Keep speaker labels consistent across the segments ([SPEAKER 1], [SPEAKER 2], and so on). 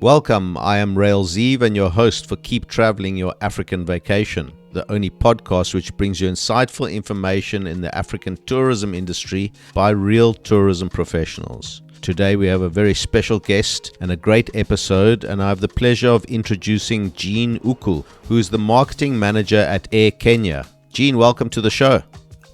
[SPEAKER 1] Welcome, I am 𝐸𝐸𝐸 and your host for Keep Traveling Your African Vacation, the only podcast which brings you insightful information in the African tourism industry by real tourism professionals. Today we have a very special guest and a great episode, and I have the pleasure of introducing 𝐸𝐴𝐿, who is the marketing manager at AirKenya. 𝐸𝐴𝐿, welcome to the show.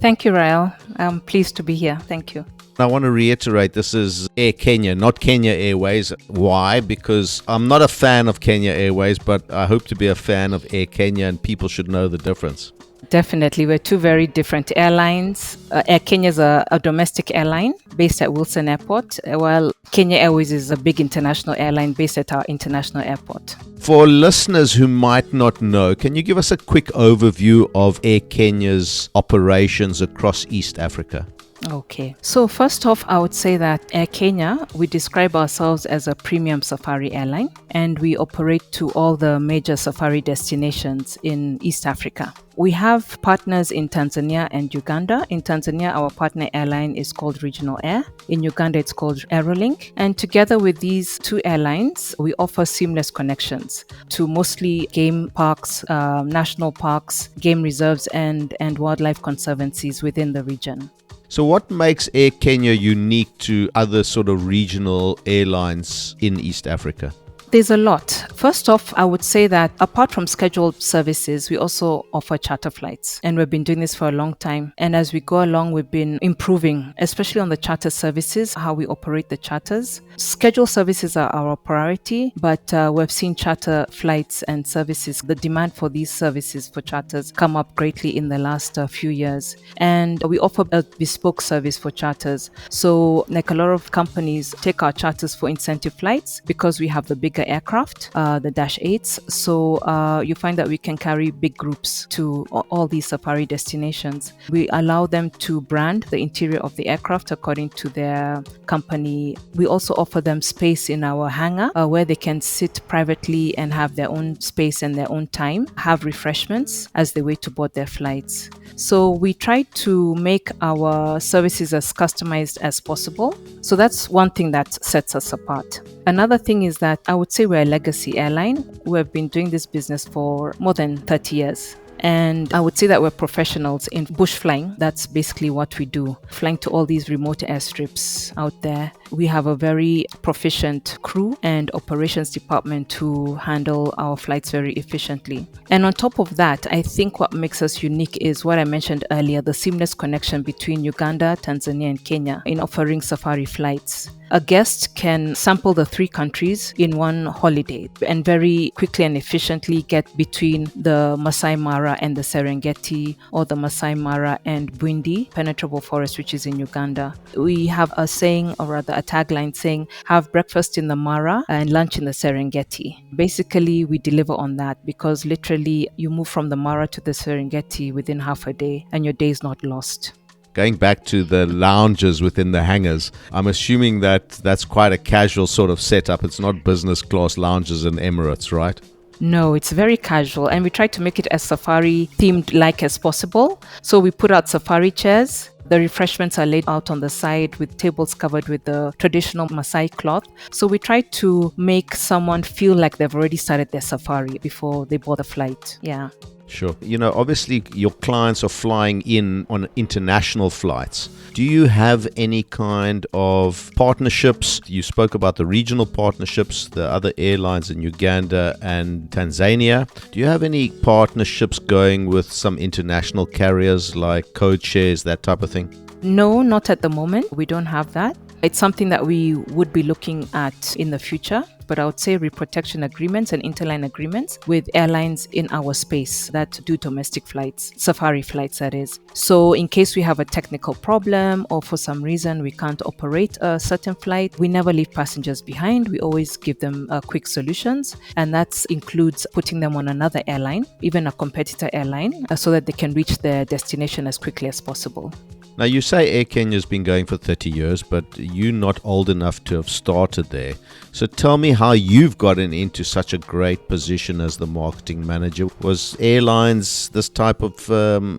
[SPEAKER 2] Thank you, 𝐸𝐿. I'm pleased to be here. Thank you.
[SPEAKER 1] I want to reiterate, this is AirKenya, not Kenya Airways. Why? Because I'm not a fan of Kenya Airways, but I hope to be a fan of AirKenya, and people should know the difference.
[SPEAKER 2] Definitely. We're two very different airlines. AirKenya is a domestic airline based at Wilson Airport, while Kenya Airways is a big international airline based at our international airport.
[SPEAKER 1] For listeners who might not know, can you give us a quick overview of AirKenya's operations across East Africa?
[SPEAKER 2] Okay. So first off, I would say that AirKenya, we describe ourselves as a premium safari airline, and we operate to all the major safari destinations in East Africa. We have partners in Tanzania and Uganda. In Tanzania, our partner airline is called Regional Air. In Uganda, it's called Aerolink. And together with these two airlines, we offer seamless connections to mostly game parks, national parks, game reserves, and wildlife conservancies within the region.
[SPEAKER 1] So what makes AirKenya unique to other sort of regional airlines in East Africa?
[SPEAKER 2] There's a lot. First off, I would say that apart from scheduled services, we also offer charter flights. And we've been doing this for a long time. And as we go along, we've been improving, especially on the charter services, how we operate the charters. Scheduled services are our priority, but we've seen charter flights and services, the demand for these services for charters come up greatly in the last few years. And we offer a bespoke service for charters. So like a lot of companies take our charters for incentive flights because we have the bigger aircraft, the Dash 8s. So you find that we can carry big groups to all these safari destinations. We allow them to brand the interior of the aircraft according to their company. We also offer them space in our hangar where they can sit privately and have their own space and their own time, have refreshments as they wait to board their flights. So we try to make our services as customized as possible. So that's one thing that sets us apart. Another thing is that I would say we're a legacy airline. We've been doing this business for more than 30 years. And I would say that we're professionals in bush flying. That's basically what we do, flying to all these remote airstrips out there. We have a very proficient crew and operations department to handle our flights very efficiently. And on top of that, I think what makes us unique is what I mentioned earlier, the seamless connection between Uganda, Tanzania, and Kenya in offering safari flights. A guest can sample the three countries in one holiday and very quickly and efficiently get between the Masai Mara and the Serengeti, or the Masai Mara and 𝐵uindi penetrable forest, which is in Uganda. We have a saying, or rather a tagline saying, have breakfast in the Mara and lunch in the Serengeti. Basically, we deliver on that because literally you move from the Mara to the Serengeti within half a day and your day is not lost.
[SPEAKER 1] Going back to the lounges within the hangars, I'm assuming that that's quite a casual sort of setup. It's not business class lounges in Emirates, right?
[SPEAKER 2] No, it's very casual, and we try to make it as safari themed like as possible. So we put out safari chairs. The refreshments are laid out on the side with tables covered with the traditional Masai cloth. So we try to make someone feel like they've already started their safari before they board the flight. Yeah.
[SPEAKER 1] Sure. You know, obviously your clients are flying in on international flights. Do you have any kind of partnerships? You spoke about the regional partnerships, the other airlines in Uganda and Tanzania. Do you have any partnerships going with some international carriers like code shares, that type of thing?
[SPEAKER 2] No, not at the moment. We don't have that. It's something that we would be looking at in the future. But I would say reprotection agreements and interline agreements with airlines in our space that do domestic flights, safari flights that is. So in case we have a technical problem or for some reason we can't operate a certain flight, we never leave passengers behind. We always give them quick solutions. And that includes putting them on another airline, even a competitor airline, so that they can reach their destination as quickly as possible.
[SPEAKER 1] Now, you say AirKenya has been going for 30 years, but you're not old enough to have started there. So tell me how you've gotten into such a great position as the marketing manager. Was airlines, this type of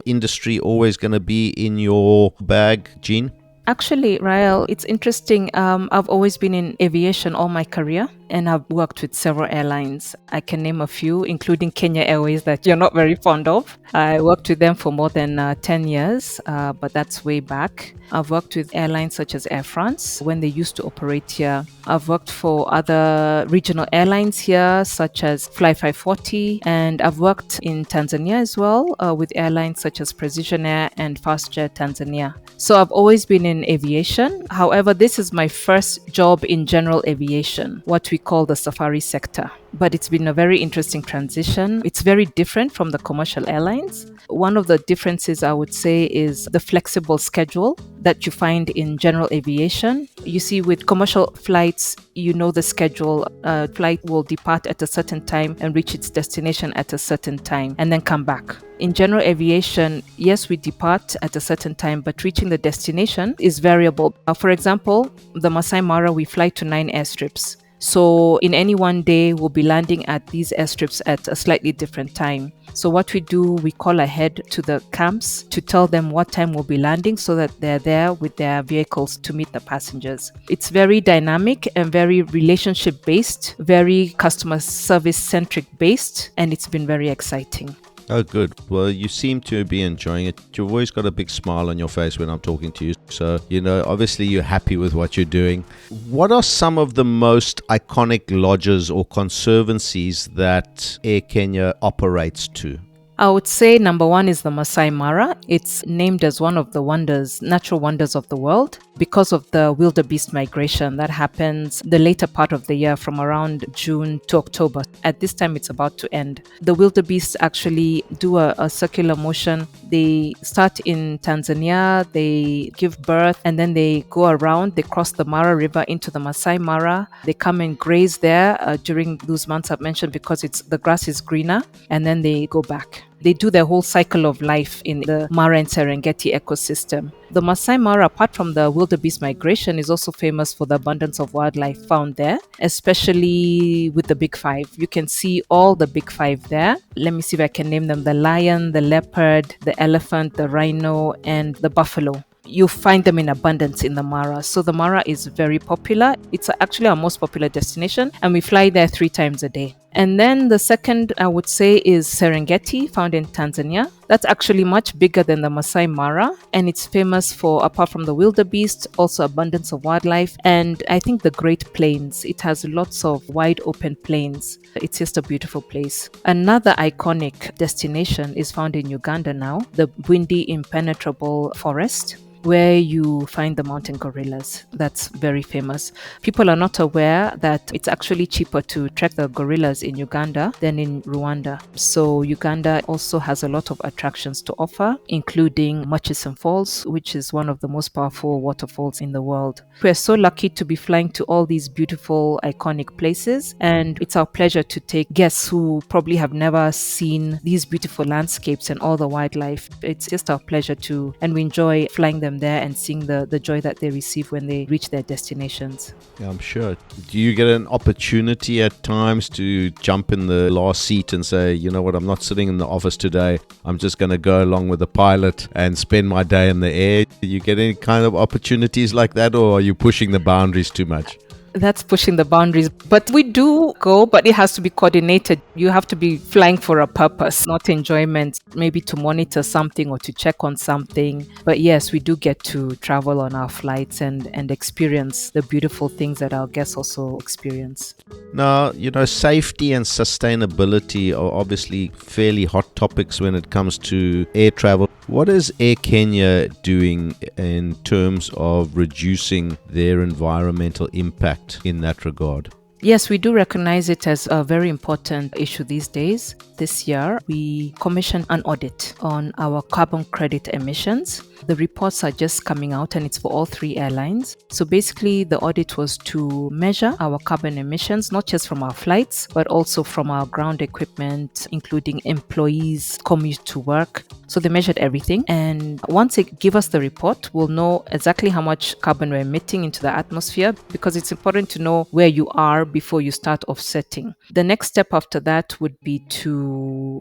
[SPEAKER 1] industry, always going to be in your bag, 𝐸𝐴𝐿?
[SPEAKER 2] Actually, 𝐸𝐿, it's interesting. I've always been in aviation all my career. and I've worked with several airlines. I can name a few, including Kenya Airways that you're not very fond of. I worked with them for more than 10 years, but that's way back. I've worked with airlines such as Air France when they used to operate here. I've worked for other regional airlines here, such as Fly 540, and I've worked in Tanzania as well with airlines such as Precision Air and FastJet Tanzania. So I've always been in aviation. However, this is my first job in general aviation, what we call the safari sector. But it's been a very interesting transition. It's very different from the commercial airlines. One of the differences I would say is the flexible schedule that you find in general aviation. You see, with commercial flights, you know the schedule. A flight will depart at a certain time and reach its destination at a certain time and then come back. In general aviation, yes, we depart at a certain time, but reaching the destination is variable. For example, the Masai Mara, we fly to 9 airstrips. So in any one day, we'll be landing at these airstrips at a slightly different time. So what we do, we call ahead to the camps to tell them what time we'll be landing so that they're there with their vehicles to meet the passengers. It's very dynamic and very relationship based, very customer service centric based, and it's been very exciting.
[SPEAKER 1] Oh, good. Well, you seem to be enjoying it. You've always got a big smile on your face when I'm talking to you. So, obviously you're happy with what you're doing. What are some of the most iconic lodges or conservancies that Air Kenya operates to?
[SPEAKER 2] I would say number one is the Masai Mara. It's named as one of the natural wonders of the world because of the wildebeest migration that happens the later part of the year from around June to October. At this time, it's about to end. The wildebeest actually do a circular motion. They start in Tanzania, they give birth, and then they go around, they cross the Mara River into the Masai Mara. They come and graze there during those months I've mentioned because the grass is greener, and then they go back. They do their whole cycle of life in the Mara and Serengeti ecosystem. The Masai Mara, apart from the wildebeest migration, is also famous for the abundance of wildlife found there, especially with the big five. You can see all the big five there. Let me see if I can name them: the lion, the leopard, the elephant, the rhino, and the buffalo. You find them in abundance in the Mara. So the Mara is very popular. It's actually our most popular destination, and we fly there 3 times a day. And then the second, I would say, is Serengeti, found in Tanzania. That's actually much bigger than the Masai Mara, and it's famous for, apart from the wildebeest, also abundance of wildlife, and I think the Great Plains. It has lots of wide open plains. It's just a beautiful place. Another iconic destination is found in Uganda now, the windy, impenetrable forest, where you find the mountain gorillas. That's very famous. People are not aware that it's actually cheaper to trek the gorillas in Uganda than in Rwanda. So Uganda also has a lot of attractions to offer, including Murchison Falls, which is one of the most powerful waterfalls in the world. We're so lucky to be flying to all these beautiful, iconic places, and it's our pleasure to take guests who probably have never seen these beautiful landscapes and all the wildlife. It's just our pleasure and we enjoy flying them there and seeing the joy that they receive when they reach their destinations.
[SPEAKER 1] Yeah, I'm sure. Do you get an opportunity at times to jump in the last seat and say, you know what, I'm not sitting in the office today. I'm just going to go along with the pilot and spend my day in the air? Do you get any kind of opportunities like that, or are you pushing the boundaries too much?
[SPEAKER 2] That's pushing the boundaries. But we do go, but it has to be coordinated. You have to be flying for a purpose, not enjoyment, maybe to monitor something or to check on something. But yes, we do get to travel on our flights and experience the beautiful things that our guests also experience.
[SPEAKER 1] Now, safety and sustainability are obviously fairly hot topics when it comes to air travel. What is Air Kenya doing in terms of reducing their environmental impact in that regard?
[SPEAKER 2] Yes, we do recognize it as a very important issue these days. This year, we commissioned an audit on our carbon credit emissions. The reports are just coming out, and it's for all 3 airlines. So basically, the audit was to measure our carbon emissions, not just from our flights, but also from our ground equipment, including employees' commute to work. So they measured everything. And once they give us the report, we'll know exactly how much carbon we're emitting into the atmosphere, because it's important to know where you are before you start offsetting. The next step after that would be to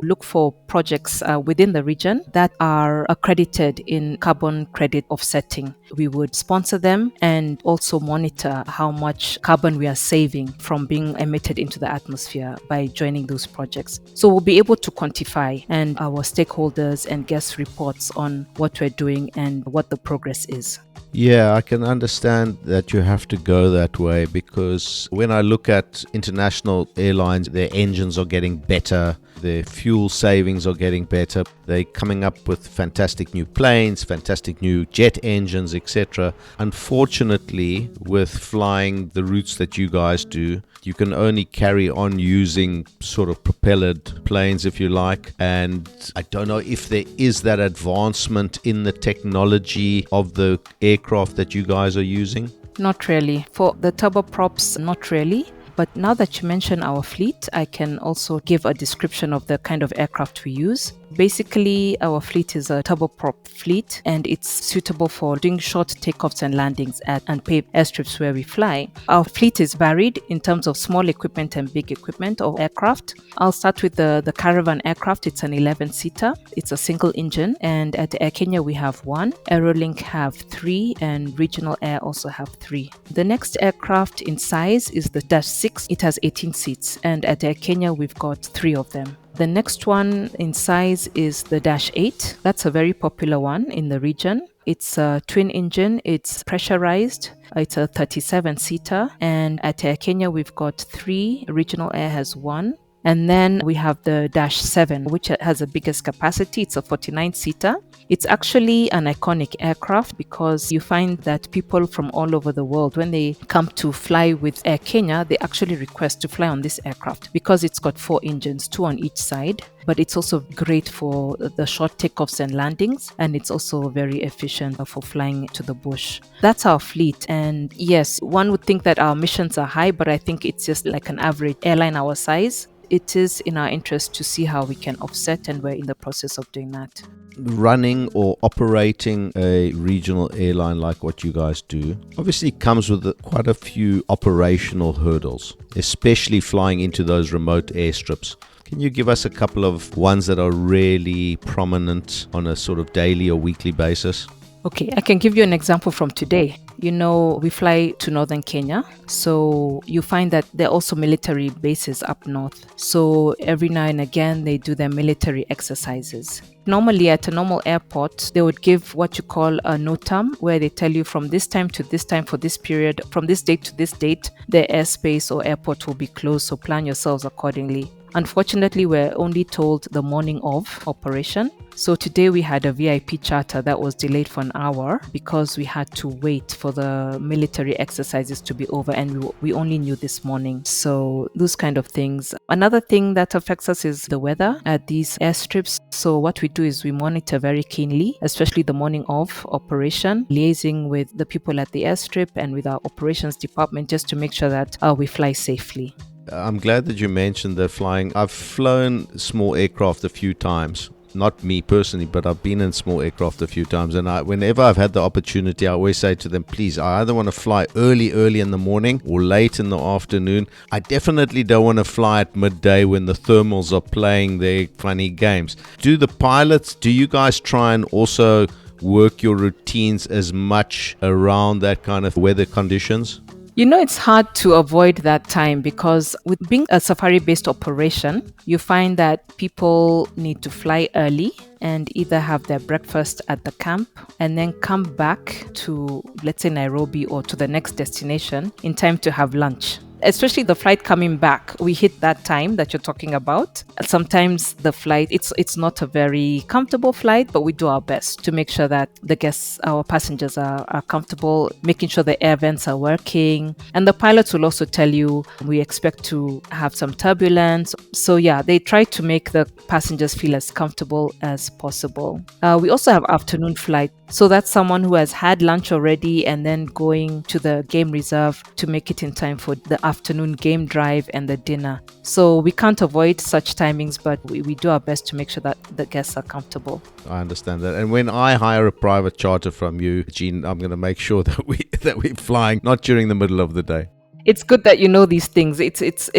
[SPEAKER 2] look for projects within the region that are accredited in carbon credit offsetting. We would sponsor them and also monitor how much carbon we are saving from being emitted into the atmosphere by joining those projects. So we'll be able to quantify, and our stakeholders and guests reports on what we're doing and what the progress is.
[SPEAKER 1] Yeah, I can understand that you have to go that way, because when I look at international airlines, their engines are getting better, their fuel savings are getting better, they're coming up with fantastic new planes, fantastic new jet engines, etc. Unfortunately, with flying the routes that you guys do, you can only carry on using sort of propellered planes, if you like. And I don't know if there is that advancement in the technology of the aircraft that you guys are using.
[SPEAKER 2] Not really. For the turboprops, not really. But now that you mention our fleet, I can also give a description of the kind of aircraft we use. Basically, our fleet is a turboprop fleet, and it's suitable for doing short takeoffs and landings at unpaved airstrips where we fly. Our fleet is varied in terms of small equipment and big equipment or aircraft. I'll start with the Caravan aircraft. It's an 11-seater. It's a single engine, and at Air Kenya we have one. Aerolink have 3, and Regional Air also have 3. The next aircraft in size is the Dash 6. It has 18 seats, and at Air Kenya we've got 3 of them. The next one in size is the Dash 8. That's a very popular one in the region. It's a twin engine, it's pressurized, it's a 37-seater, and at Air Kenya we've got 3, Regional Air has 1. And then we have the Dash 7, which has the biggest capacity. It's a 49-seater. It's actually an iconic aircraft because you find that people from all over the world, when they come to fly with Air Kenya, they actually request to fly on this aircraft because it's got 4 engines, 2 on each side. But it's also great for the short takeoffs and landings, and it's also very efficient for flying to the bush. That's our fleet. And yes, one would think that our missions are high, but I think it's just like an average airline our size. It is in our interest to see how we can offset, and we're in the process of doing that.
[SPEAKER 1] Running or operating a regional airline like what you guys do obviously comes with quite a few operational hurdles, especially flying into those remote airstrips. Can you give us a couple of ones that are really prominent on a sort of daily or weekly basis?
[SPEAKER 2] Okay, I can give you an example from today. You know, we fly to northern Kenya, so you find that there are also military bases up north. So every now and again, they do their military exercises. Normally, at a normal airport, they would give what you call a NOTAM, where they tell you from this time to this time for this period, from this date to this date, the airspace or airport will be closed, so plan yourselves accordingly. Unfortunately, we're only told the morning of operation. So today we had a VIP charter that was delayed for an hour because we had to wait for the military exercises to be over, and we only knew this morning. So those kind of things. Another thing that affects us is the weather at these airstrips. So what we do is we monitor very keenly, especially the morning of operation, liaising with the people at the airstrip and with our operations department just to make sure that we fly safely.
[SPEAKER 1] I'm glad that you mentioned the flying. I've flown small aircraft a few times. Not me personally, but I've been in small aircraft a few times. And whenever I've had the opportunity, I always say to them, please, I either want to fly early in the morning or late in the afternoon. I definitely don't want to fly at midday when the thermals are playing their funny games. Do you guys try and also work your routines as much around that kind of weather conditions?
[SPEAKER 2] You know, it's hard to avoid that time because with being a safari-based operation, you find that people need to fly early and either have their breakfast at the camp and then come back to, let's say, Nairobi or to the next destination in time to have lunch. Especially the flight coming back, we hit that time that you're talking about. Sometimes the flight, it's not a very comfortable flight, but we do our best to make sure that the guests, our passengers are comfortable, making sure the air vents are working. And the pilots will also tell you we expect to have some turbulence. So yeah, they try to make the passengers feel as comfortable as possible. We also have afternoon flight. So that's someone who has had lunch already and then going to the game reserve to make it in time for the afternoon game drive and the dinner. So we can't avoid such timings, but we do our best to make sure that the guests are comfortable.
[SPEAKER 1] I understand that. And when I hire a private charter from you, Jean, I'm going to make sure that we're flying not during the middle of the day.
[SPEAKER 2] It's good that you know these things. It's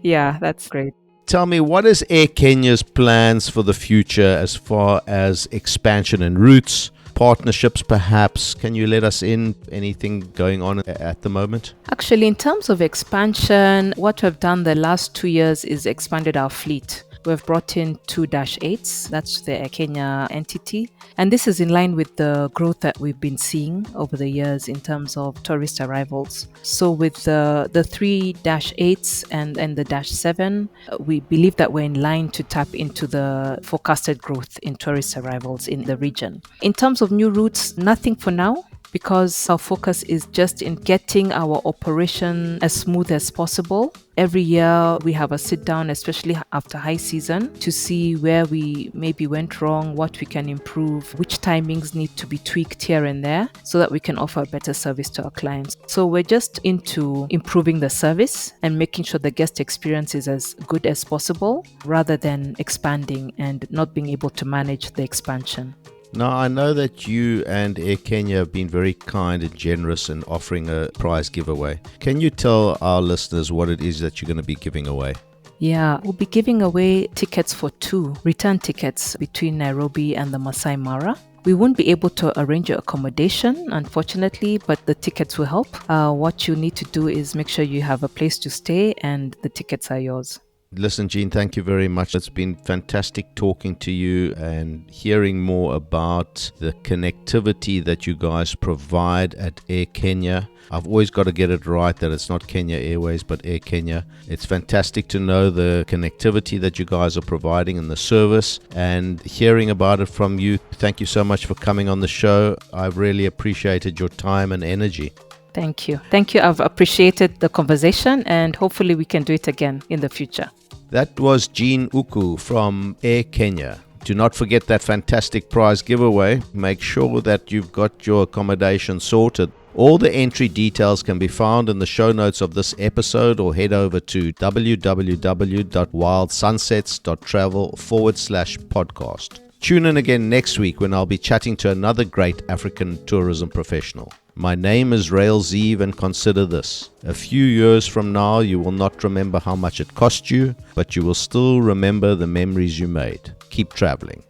[SPEAKER 2] yeah, that's great.
[SPEAKER 1] Tell me, what is Air Kenya's plans for the future as far as expansion and routes, partnerships perhaps? Can you let us in anything going on at the moment?
[SPEAKER 2] Actually, in terms of expansion, what we've done the last 2 years is expanded our fleet. We've brought in 2-8s, that's the Air Kenya entity. And this is in line with the growth that we've been seeing over the years in terms of tourist arrivals. So with the 3-8s and the -7, we believe that we're in line to tap into the forecasted growth in tourist arrivals in the region. In terms of new routes, nothing for now, because our focus is just in getting our operation as smooth as possible. Every year we have a sit down, especially after high season, to see where we maybe went wrong, what we can improve, which timings need to be tweaked here and there so that we can offer a better service to our clients. So we're just into improving the service and making sure the guest experience is as good as possible rather than expanding and not being able to manage the expansion.
[SPEAKER 1] Now, I know that you and Air Kenya have been very kind and generous in offering a prize giveaway. Can you tell our listeners what it is that you're going to be giving away?
[SPEAKER 2] Yeah, we'll be giving away tickets for 2 return tickets between Nairobi and the Masai Mara. We won't be able to arrange your accommodation, unfortunately, but the tickets will help. What you need to do is make sure you have a place to stay and the tickets are yours.
[SPEAKER 1] Listen, Jean, thank you very much. It's been fantastic talking to you and hearing more about the connectivity that you guys provide at Air Kenya. I've always got to get it right that it's not Kenya Airways, but Air Kenya. It's fantastic to know the connectivity that you guys are providing and the service, and hearing about it from you. Thank you so much for coming on the show. I've really appreciated your time and energy.
[SPEAKER 2] Thank you. Thank you. I've appreciated the conversation, and hopefully we can do it again in the future.
[SPEAKER 1] That was 𝐸𝐴𝐤𝐿 from Air Kenya. Do not forget that fantastic prize giveaway. Make sure that you've got your accommodation sorted. All the entry details can be found in the show notes of this episode, or head over to www.wildsunsets.travel/podcast. Tune in again next week when I'll be chatting to another great African tourism professional. My name is 𝐸𝐴𝐤𝐿, and consider this. A few years from now, you will not remember how much it cost you, but you will still remember the memories you made. Keep traveling.